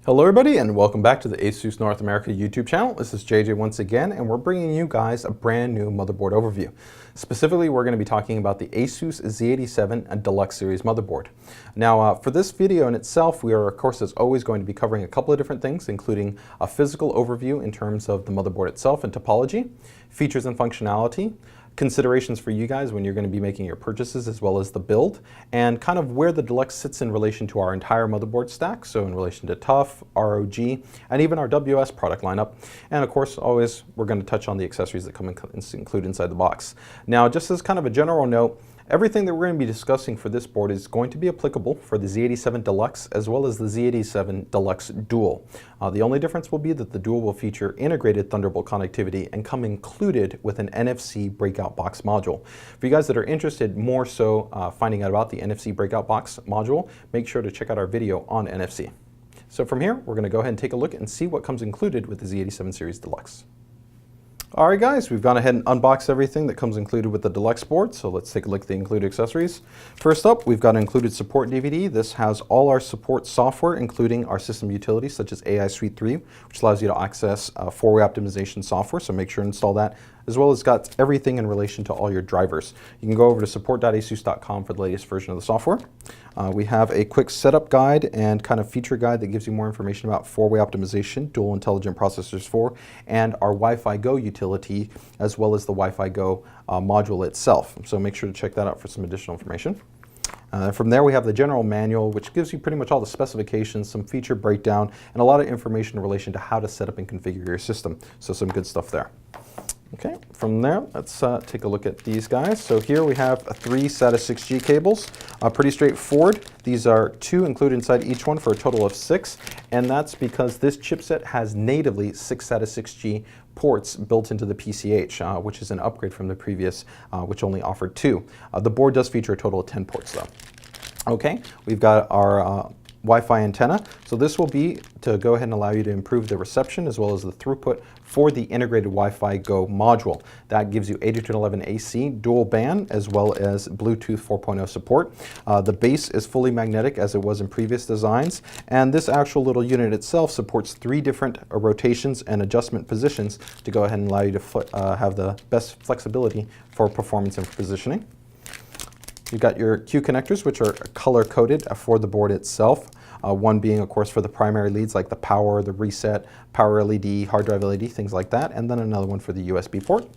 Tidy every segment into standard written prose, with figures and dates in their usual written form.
Hello everybody and welcome back to the ASUS North America YouTube channel. This is JJ once again and we're bringing you guys a brand new motherboard overview. Specifically, we're going to be talking about the ASUS Z87 and Deluxe series motherboard. Now for this video in itself, we are of course as always going to be covering a couple of different things, including a physical overview in terms of the motherboard itself and topology, features and functionality, considerations for you guys when you're going to be making your purchases, as well as the build, and kind of where the Deluxe sits in relation to our entire motherboard stack, so in relation to TUF, ROG, and even our WS product lineup. And of course, always we're going to touch on the accessories that come include inside the box. Now, just as kind of a general note, everything that we're going to be discussing for this board is going to be applicable for the Z87 Deluxe as well as the Z87 Deluxe Dual. The only difference will be that the Dual will feature integrated Thunderbolt connectivity and come included with an NFC breakout box module. For you guys that are interested more so finding out about the NFC breakout box module, make sure to check out our video on NFC. So from here, we're going to go ahead and take a look and see what comes included with the Z87 series Deluxe. Alright guys, we've gone ahead and unboxed everything that comes included with the Deluxe board, so let's take a look at the included accessories. First up, we've got an included support DVD. This has all our support software, including our system utilities such as AI Suite 3, which allows you to access four-way optimization software, so make sure to install that, as well as got everything in relation to all your drivers. You can go over to support.asus.com for the latest version of the software. We have a quick setup guide and kind of feature guide that gives you more information about four-way optimization, dual intelligent processors 4, and our Wi-Fi Go utility, as well as the Wi-Fi Go module itself. So make sure to check that out for some additional information. From there, we have the general manual, which gives you pretty much all the specifications, some feature breakdown, and a lot of information in relation to how to set up and configure your system. So some good stuff there. Okay, from there, let's take a look at these guys. So here we have three SATA 6G cables, pretty straightforward. These are two included inside each one for a total of 6, and that's because this chipset has natively 6 SATA 6G ports built into the PCH, which is an upgrade from the previous, which only offered 2. The board does feature a total of 10 ports though. Okay, we've got our Wi-Fi antenna. So this will be to go ahead and allow you to improve the reception as well as the throughput for the integrated Wi-Fi Go module. That gives you 802.11 AC, dual band, as well as Bluetooth 4.0 support. The base is fully magnetic as it was in previous designs, and this actual little unit itself supports 3 different rotations and adjustment positions to go ahead and allow you to have the best flexibility for performance and for positioning. You've got your Q connectors, which are color-coded for the board itself. One being, of course, for the primary leads like the power, the reset, power LED, hard drive LED, things like that, and then another one for the USB port.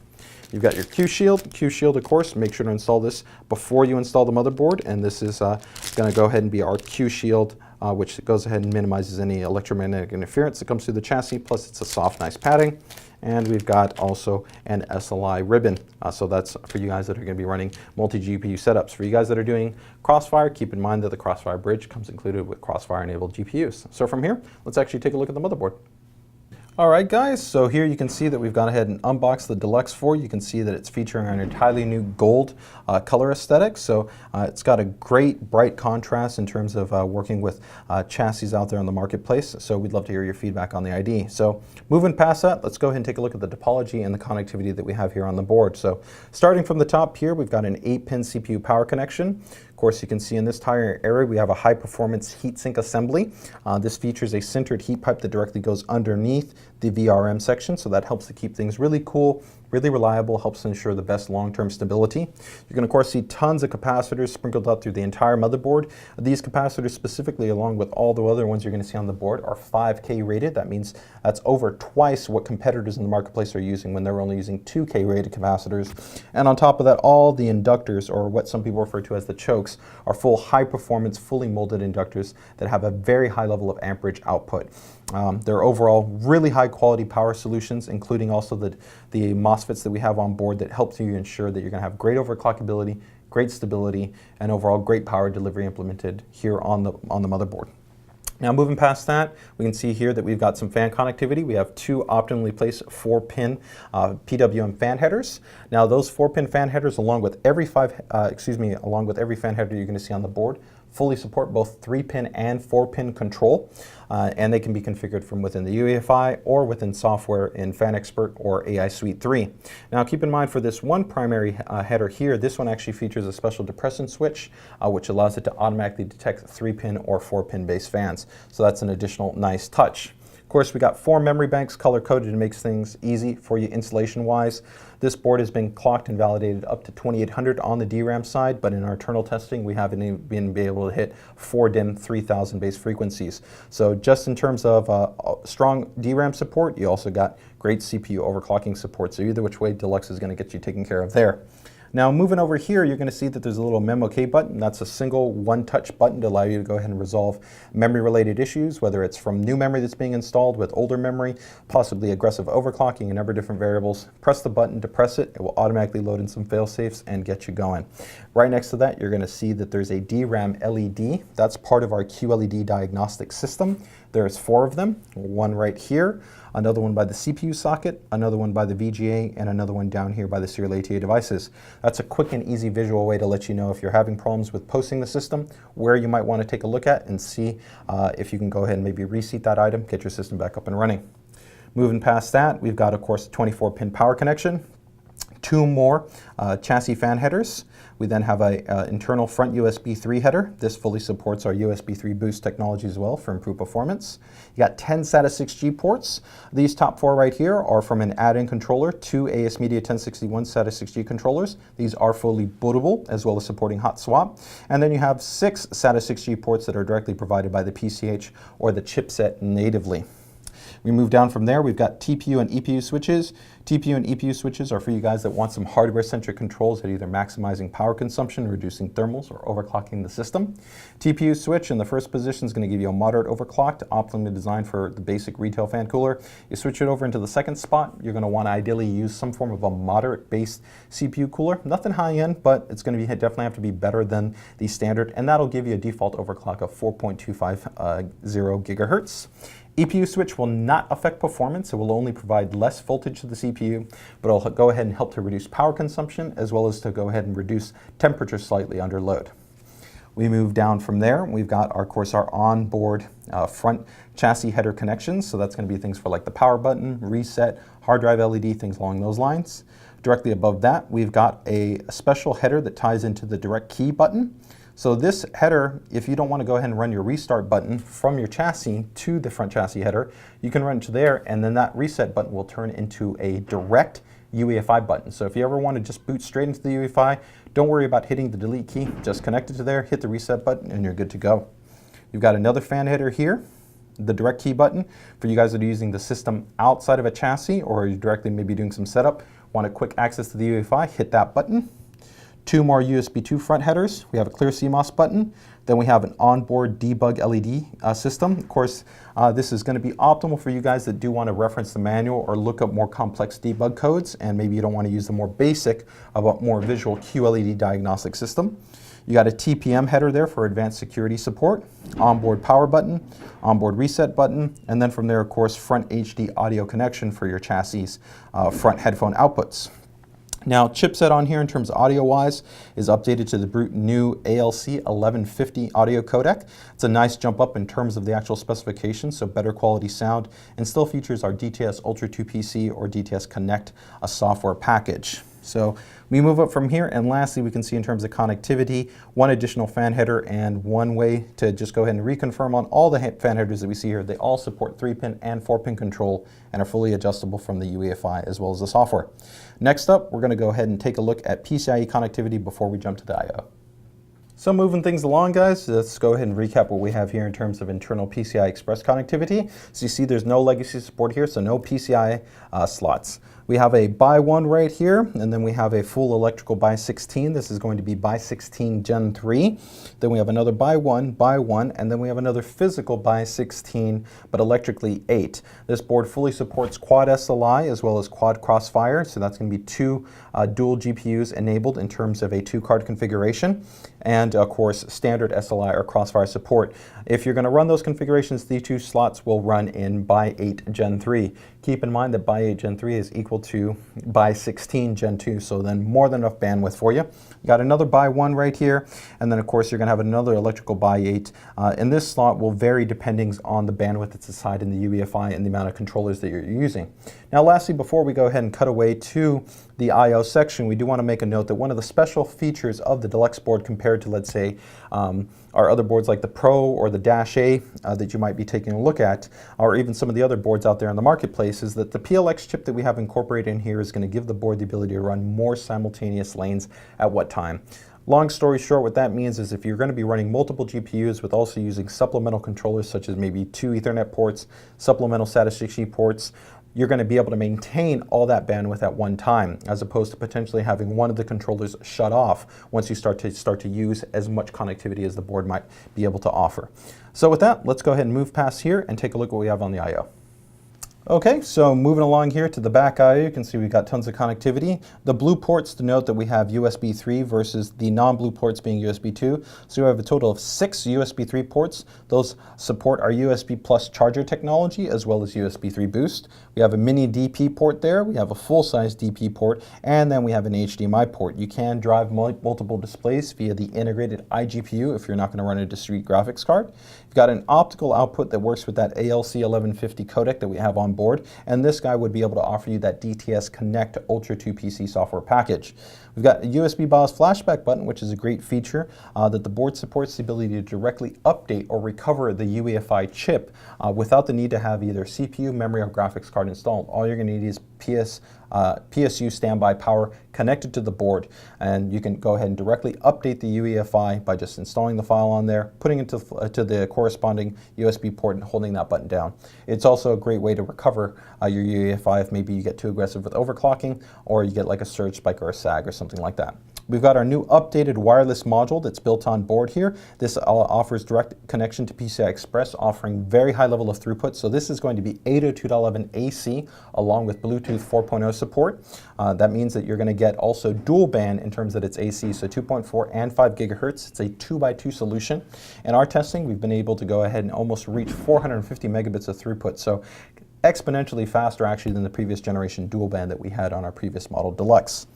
You've got your Q shield. Q shield, of course, make sure to install this before you install the motherboard, and this is going to go ahead and be our Q shield, which goes ahead and minimizes any electromagnetic interference that comes through the chassis, plus it's a soft, nice padding. And we've got also an SLI ribbon. So that's for you guys that are going to be running multi-GPU setups. For you guys that are doing Crossfire, keep in mind that the Crossfire bridge comes included with Crossfire-enabled GPUs. So from here, let's actually take a look at the motherboard. Alright guys, so here you can see that we've gone ahead and unboxed the Deluxe 4. You can see that it's featuring an entirely new gold color aesthetic. So it's got a great bright contrast in terms of working with chassis out there on the marketplace. So we'd love to hear your feedback on the ID. So moving past that, let's go ahead and take a look at the topology and the connectivity that we have here on the board. So starting from the top here, we've got an 8-pin CPU power connection. Of course, you can see in this entire area we have a high-performance heatsink assembly. This features a sintered heat pipe that directly goes underneath the VRM section, so that helps to keep things really cool, really reliable, helps to ensure the best long-term stability. You can of course see tons of capacitors sprinkled out through the entire motherboard. These capacitors specifically, along with all the other ones you're going to see on the board, are 5K rated. That means that's over twice what competitors in the marketplace are using when they're only using 2K rated capacitors. And on top of that, all the inductors, or what some people refer to as the chokes, are full high-performance, fully molded inductors that have a very high level of amperage output. They're overall really high-quality power solutions, including also the MOSFETs that we have on board that help you ensure that you're going to have great overclockability, great stability, and overall great power delivery implemented here on the motherboard. Now moving past that, we can see here that we've got some fan connectivity. We have 2 optimally placed 4-pin PWM fan headers. Now those 4-pin fan headers, along with every fan header you're going to see on the board, fully support both 3-pin and 4-pin control. and they can be configured from within the UEFI or within software in FanExpert or AI Suite 3. Now keep in mind for this one primary header here, this one actually features a special depression switch which allows it to automatically detect 3-pin or 4-pin base fans. So that's an additional nice touch. Of course, we got 4 memory banks color-coded to make things easy for you installation-wise. This board has been clocked and validated up to 2800 on the DRAM side, but in our internal testing, we haven't been able to hit 4 DIMM 3000 base frequencies. So just in terms of strong DRAM support, you also got great CPU overclocking support. So either which way, Deluxe is going to get you taken care of there. Now moving over here, you're going to see that there's a little Memo-K button. That's a single one-touch button to allow you to go ahead and resolve memory-related issues, whether it's from new memory that's being installed with older memory, possibly aggressive overclocking, a number of different variables. Press the button to press it. It will automatically load in some fail-safes and get you going. Right next to that, you're going to see that there's a DRAM LED. That's part of our QLED diagnostic system. There's 4 of them, one right here, another one by the CPU socket, another one by the VGA, and another one down here by the serial ATA devices. That's a quick and easy visual way to let you know if you're having problems with posting the system, where you might want to take a look at and see if you can go ahead and maybe reseat that item, get your system back up and running. Moving past that, we've got, of course, a 24-pin power connection. 2 more chassis fan headers. We then have an internal front USB 3 header. This fully supports our USB 3 boost technology as well for improved performance. You got 10 SATA 6G ports. These top 4 right here are from an add-in controller, 2 AS Media 1061 SATA 6G controllers. These are fully bootable as well as supporting hot swap. And then you have 6 SATA 6G ports that are directly provided by the PCH or the chipset natively. We move down from there, we've got TPU and EPU switches. TPU and EPU switches are for you guys that want some hardware-centric controls at either maximizing power consumption, reducing thermals, or overclocking the system. TPU switch in the first position is going to give you a moderate overclock, optimally designed for the basic retail fan cooler. You switch it over into the second spot, you're going to want to ideally use some form of a moderate-based CPU cooler. Nothing high-end, but it's going to be definitely have to be better than the standard, and that'll give you a default overclock of 4.250 gigahertz. EPU switch will not affect performance. It will only provide less voltage to the CPU, but it'll go ahead and help to reduce power consumption as well as to go ahead and reduce temperature slightly under load. We move down from there. We've got, of course, our onboard front chassis header connections. So that's going to be things for like the power button, reset, hard drive LED, things along those lines. Directly above that, we've got a special header that ties into the direct key button. So this header, if you don't want to go ahead and run your restart button from your chassis to the front chassis header, you can run it to there, and then that reset button will turn into a direct UEFI button. So if you ever want to just boot straight into the UEFI, don't worry about hitting the delete key. Just connect it to there, hit the reset button, and you're good to go. You've got another fan header here, the direct key button. For you guys that are using the system outside of a chassis or you're directly maybe doing some setup, want a quick access to the UEFI, hit that button. 2 more USB 2 front headers. We have a clear CMOS button. Then we have an onboard debug LED system. Of course, this is going to be optimal for you guys that do want to reference the manual or look up more complex debug codes, and maybe you don't want to use the more basic, but more visual QLED diagnostic system. You got a TPM header there for advanced security support, onboard power button, onboard reset button, and then from there, of course, front HD audio connection for your chassis front headphone outputs. Now, chipset on here in terms of audio-wise is updated to the new ALC 1150 audio codec. It's a nice jump up in terms of the actual specifications, so better quality sound, and still features our DTS Ultra 2 PC or DTS Connect, a software package. So we move up from here, and lastly, we can see in terms of connectivity, 1 additional fan header and 1 way to just go ahead and reconfirm on all the fan headers that we see here. They all support 3-pin and 4-pin control and are fully adjustable from the UEFI as well as the software. Next up, we're going to go ahead and take a look at PCIe connectivity before we jump to the I/O. So moving things along, guys, let's go ahead and recap what we have here in terms of internal PCI Express connectivity. So you see there's no legacy support here, so no PCI slots. We have a by 1 right here, and then we have a full electrical by 16. This is going to be by 16 Gen 3. Then we have another by 1, and then we have another physical by 16, but electrically 8. This board fully supports quad SLI as well as quad crossfire, so that's going to be 2 dual GPUs enabled in terms of a 2-card configuration, and of course standard SLI or crossfire support. If you're going to run those configurations, the 2 slots will run in by 8 Gen 3. Keep in mind that by 8 Gen 3 is equal able to buy 16 Gen 2, so then more than enough bandwidth for you. You got another buy 1 right here, and then of course you're going to have another electrical buy 8. And this slot will vary depending on the bandwidth that's assigned in the UEFI and the amount of controllers that you're using. Now lastly, before we go ahead and cut away to the I/O section, we do want to make a note that one of the special features of the Deluxe board compared to, let's say, our other boards like the Pro or the Dash A that you might be taking a look at, or even some of the other boards out there in the marketplace, is that the PLX chip that we have incorporated in here is going to give the board the ability to run more simultaneous lanes at what time. Long story short, what that means is if you're going to be running multiple GPUs with also using supplemental controllers such as maybe 2 Ethernet ports, supplemental SATA 6E ports, you're going to be able to maintain all that bandwidth at one time, as opposed to potentially having one of the controllers shut off once you start to use as much connectivity as the board might be able to offer. So with that, let's go ahead and move past here and take a look at what we have on the I/O. Okay, so moving along here to the back I/O, you can see we've got tons of connectivity. The blue ports denote that we have USB 3 versus the non-blue ports being USB 2. So we have a total of 6 USB 3 ports. Those support our USB Plus charger technology as well as USB 3 boost. We have a mini DP port there, we have a full-size DP port, and then we have an HDMI port. You can drive multiple displays via the integrated iGPU if you're not going to run a discrete graphics card. You've got an optical output that works with that ALC 1150 codec that we have on board, and this guy would be able to offer you that DTS Connect Ultra 2 PC software package. We've got a USB BIOS flashback button, which is a great feature that the board supports the ability to directly update or recover the UEFI chip without the need to have either CPU, memory, or graphics card installed. All you're going to need is PSU standby power connected to the board, and you can go ahead and directly update the UEFI by just installing the file on there, putting it to the corresponding USB port and holding that button down. It's also a great way to recover your UEFI if maybe you get too aggressive with overclocking or you get like a surge spike or a sag or something like that. We've got our new updated wireless module that's built on board here. This offers direct connection to PCI Express, offering very high level of throughput. So this is going to be 802.11 AC along with Bluetooth 4.0 support. That means that you're going to get also dual band in terms that it's AC, so 2.4 and 5 gigahertz. It's a 2x2 solution. In our testing, we've been able to go ahead and almost reach 450 megabits of throughput. So exponentially faster actually than the previous generation dual band that we had on our previous model Deluxe.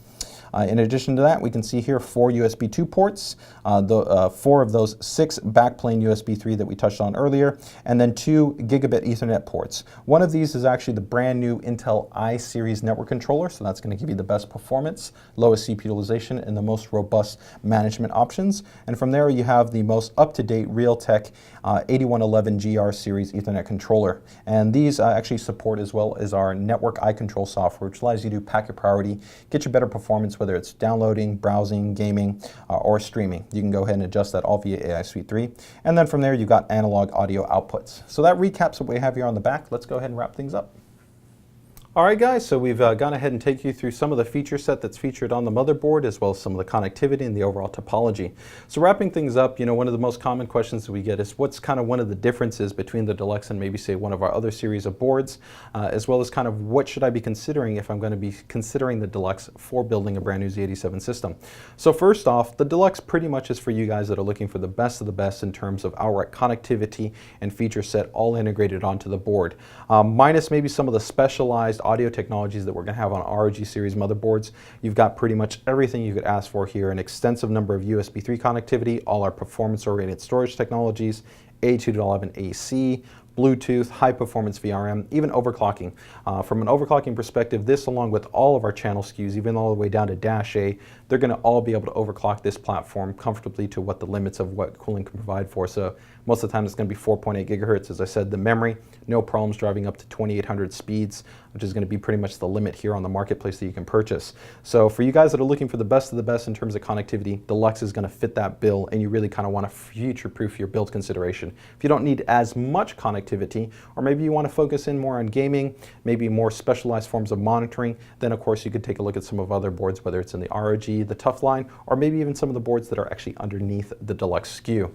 In addition to that, we can see here 4 USB 2 ports, 4 of those 6 backplane USB 3 that we touched on earlier, and then 2 gigabit Ethernet ports. One of these is actually the brand new Intel i-Series network controller, so that's going to give you the best performance, lowest CPU utilization, and the most robust management options. And from there, you have the most up-to-date Realtek 8111 GR series Ethernet controller. And these actually support as well as our network iControl software, which allows you to pack your priority, get you better performance, whether it's downloading, browsing, gaming, or streaming. You can go ahead and adjust that all via AI Suite 3. And then from there, you've got analog audio outputs. So that recaps what we have here on the back. Let's go ahead and wrap things up. All right, guys, so we've gone ahead and taken you through some of the feature set that's featured on the motherboard, as well as some of the connectivity and the overall topology. So wrapping things up, you know, one of the most common questions that we get is what's kind of one of the differences between the Deluxe and maybe say one of our other series of boards, as well as kind of what should I be considering if I'm going to be considering the Deluxe for building a brand new Z87 system. So first off, the Deluxe pretty much is for you guys that are looking for the best of the best in terms of outright connectivity and feature set all integrated onto the board, minus maybe some of the specialized audio technologies that we're going to have on ROG series motherboards. You've got pretty much everything you could ask for here, an extensive number of USB 3 connectivity, all our performance-oriented storage technologies, 802.11 AC, Bluetooth, high-performance VRM, even overclocking. From an overclocking perspective, this along with all of our channel SKUs, even all the way down to Dash A, they're going to all be able to overclock this platform comfortably to what the limits of what cooling can provide for. So most of the time it's going to be 4.8 gigahertz. As I said, the memory, no problems driving up to 2800 speeds, which is going to be pretty much the limit here on the marketplace that you can purchase. So for you guys that are looking for the best of the best in terms of connectivity, Deluxe is going to fit that bill, and you really kind of want to future-proof your build consideration. If you don't need as much connectivity, or maybe you want to focus in more on gaming, maybe more specialized forms of monitoring, then of course you could take a look at some of other boards, whether it's in the ROG, the Tough line, or maybe even some of the boards that are actually underneath the Deluxe SKU.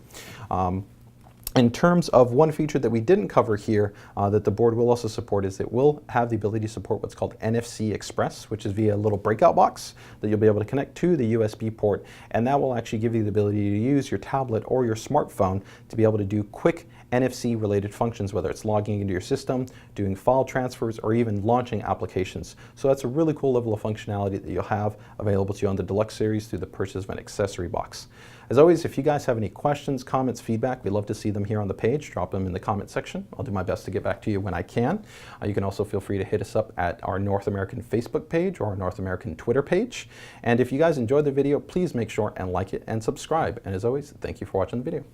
In terms of one feature that we didn't cover here that the board will also support is it will have the ability to support what's called NFC Express, which is via a little breakout box that you'll be able to connect to the USB port, and that will actually give you the ability to use your tablet or your smartphone to be able to do quick NFC related functions, whether it's logging into your system, doing file transfers, or even launching applications. So that's a really cool level of functionality that you'll have available to you on the Deluxe series through the purchase of an accessory box. As always, if you guys have any questions, comments, feedback, we'd love to see them here on the page. Drop them in the comment section. I'll do my best to get back to you when I can. You can also feel free to hit us up at our North American Facebook page or our North American Twitter page. And if you guys enjoyed the video, please make sure and like it and subscribe. And as always, thank you for watching the video.